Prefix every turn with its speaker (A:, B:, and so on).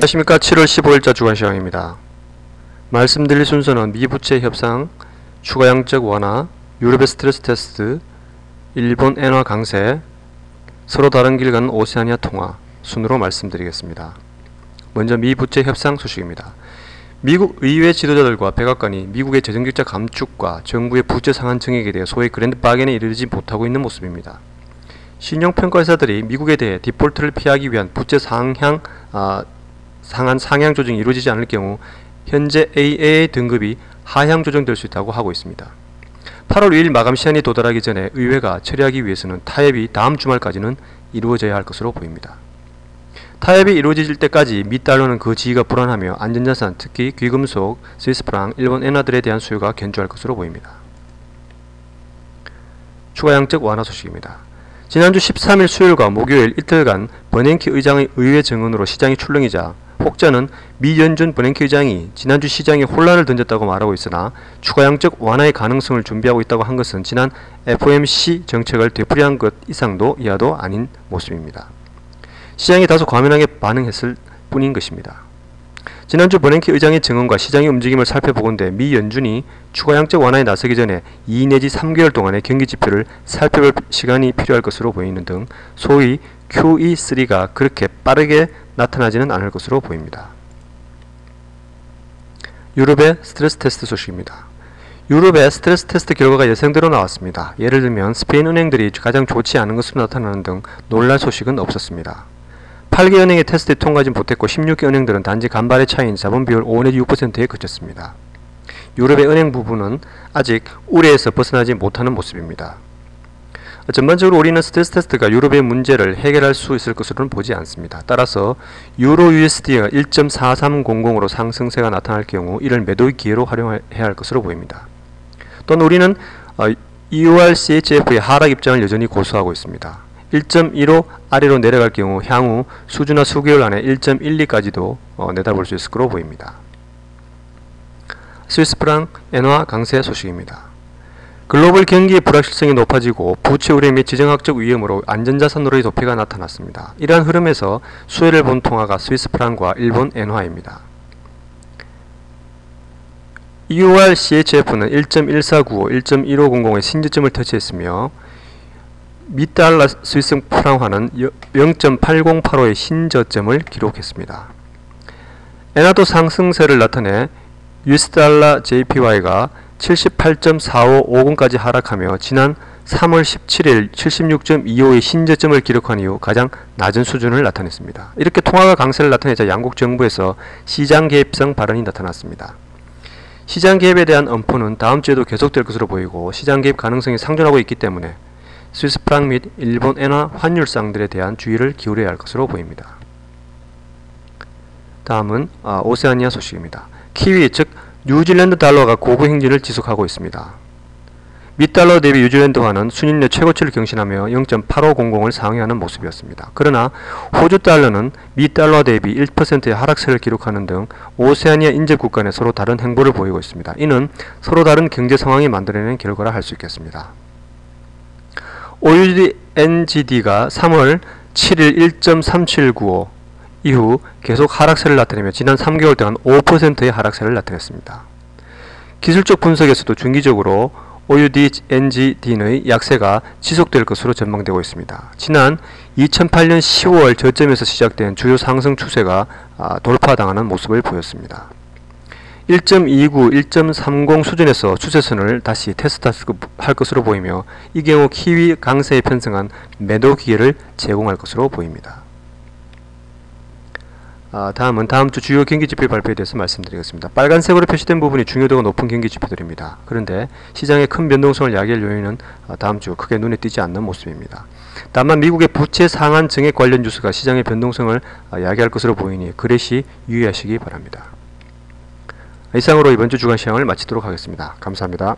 A: 안녕하십니까. 7월 15일자 주간시황입니다. 말씀드릴 순서는 미부채 협상, 추가 양적 완화, 유럽의 스트레스 테스트, 일본 엔화 강세, 서로 다른 길 가는 오세아니아 통화 순으로 말씀드리겠습니다. 먼저 미부채 협상 소식입니다. 미국 의회 지도자들과 백악관이 미국의 재정적자 감축과 정부의 부채 상한 증액에 대해 소위 그랜드 바겐에 이르지 못하고 있는 모습입니다. 신용평가회사들이 미국에 대해 디폴트를 피하기 위한 부채 상향 조정이 이루어지지 않을 경우 현재 AAA 등급이 하향 조정될 수 있다고 하고 있습니다. 8월 2일 마감 시한이 도달하기 전에 의회가 처리하기 위해서는 타협이 다음 주말까지는 이루어져야 할 것으로 보입니다. 타협이 이루어질 때까지 미 달러는 그 지위가 불안하며 안전자산, 특히 귀금속, 스위스프랑, 일본 엔화들에 대한 수요가 견조할 것으로 보입니다. 추가 양적 완화 소식입니다. 지난주 13일 수요일과 목요일 이틀간 버냉키 의장의 의회 증언으로 시장이 출렁이자 혹자는 미 연준 버냉키 의장이 지난주 시장에 혼란을 던졌다고 말하고 있으나 추가 양적 완화의 가능성을 준비하고 있다고 한 것은 지난 FOMC 정책을 되풀이한 것 이상도 이하도 아닌 모습입니다. 시장이 다소 과민하게 반응했을 뿐인 것입니다. 지난주 버냉키 의장의 증언과 시장의 움직임을 살펴보건대 미 연준이 추가 양적 완화에 나서기 전에 2 내지 3개월 동안의 경기지표를 살펴볼 시간이 필요할 것으로 보이는 등 소위 QE3가 그렇게 빠르게 나타나지는 않을 것으로 보입니다. 유럽의 스트레스 테스트 소식입니다. 유럽의 스트레스 테스트 결과가 예상대로 나왔습니다. 예를 들면 스페인 은행들이 가장 좋지 않은 것으로 나타나는 등 놀랄 소식은 없었습니다. 8개 은행의 테스트에 통과하지 못했고 16개 은행들은 단지 간발의 차이인 자본 비율 5 내지 6%에 그쳤습니다. 유럽의 은행 부분은 아직 우려에서 벗어나지 못하는 모습입니다. 전반적으로 우리는 스트레스 테스트가 유럽의 문제를 해결할 수 있을 것으로는 보지 않습니다. 따라서 유로 USD가 1.4300으로 상승세가 나타날 경우 이를 매도의 기회로 활용해야 할 것으로 보입니다. 또한 우리는 EUR-CHF의 하락 입장을 여전히 고수하고 있습니다. 1.15 아래로 내려갈 경우 향후 수주나 수개월 안에 1.12까지도 내다볼 수 있을 것으로 보입니다. 스위스프랑 엔화 강세 소식입니다. 글로벌 경기의 불확실성이 높아지고 부채 우려 및 지정학적 위험으로 안전자산으로의 도피가 나타났습니다. 이러한 흐름에서 수혜를 본 통화가 스위스프랑과 일본 엔화입니다. EUR-CHF는 1.1495, 1.1500의 신저점을 터치했으며 미달러 스위스 프랑화는 0.8085의 신저점을 기록했습니다. 엔화도 상승세를 나타내 US달러 JPY가 78.4550까지 하락하며 지난 3월 17일 76.25의 신저점을 기록한 이후 가장 낮은 수준을 나타냈습니다. 이렇게 통화가 강세를 나타내자 양국 정부에서 시장 개입성 발언이 나타났습니다. 시장 개입에 대한 엄포는 다음 주에도 계속될 것으로 보이고 시장 개입 가능성이 상존하고 있기 때문에 스위스프랑 및 일본 엔화 환율상들에 대한 주의를 기울여야 할 것으로 보입니다. 다음은 오세아니아 소식입니다. 키위 즉 뉴질랜드 달러가 고구 행진을 지속하고 있습니다. 미달러 대비 뉴질랜드화는 수년 내 최고치를 경신하며 0.8500을 상회하는 모습이었습니다. 그러나 호주 달러는 미달러 대비 1%의 하락세를 기록하는 등 오세아니아 인접국 간에 서로 다른 행보를 보이고 있습니다. 이는 서로 다른 경제 상황이 만들어낸 결과라 할 수 있겠습니다. OUD NGD가 3월 7일 1.3795 이후 계속 하락세를 나타내며 지난 3개월 동안 5%의 하락세를 나타냈습니다. 기술적 분석에서도 중기적으로 OUD NGD의 약세가 지속될 것으로 전망되고 있습니다. 지난 2008년 10월 저점에서 시작된 주요 상승 추세가 돌파당하는 모습을 보였습니다. 1.29, 1.30 수준에서 추세선을 다시 테스트할 것으로 보이며 이 경우 키위 강세에 편승한 매도 기회를 제공할 것으로 보입니다. 다음은 다음 주 주요 경기지표 발표에 대해서 말씀드리겠습니다. 빨간색으로 표시된 부분이 중요도가 높은 경기지표들입니다. 그런데 시장의 큰 변동성을 야기할 요인은 다음 주 크게 눈에 띄지 않는 모습입니다. 다만 미국의 부채 상한 증액 관련 뉴스가 시장의 변동성을 야기할 것으로 보이니 그래시 유의하시기 바랍니다. 이상으로 이번 주 주간 시황을 마치도록 하겠습니다. 감사합니다.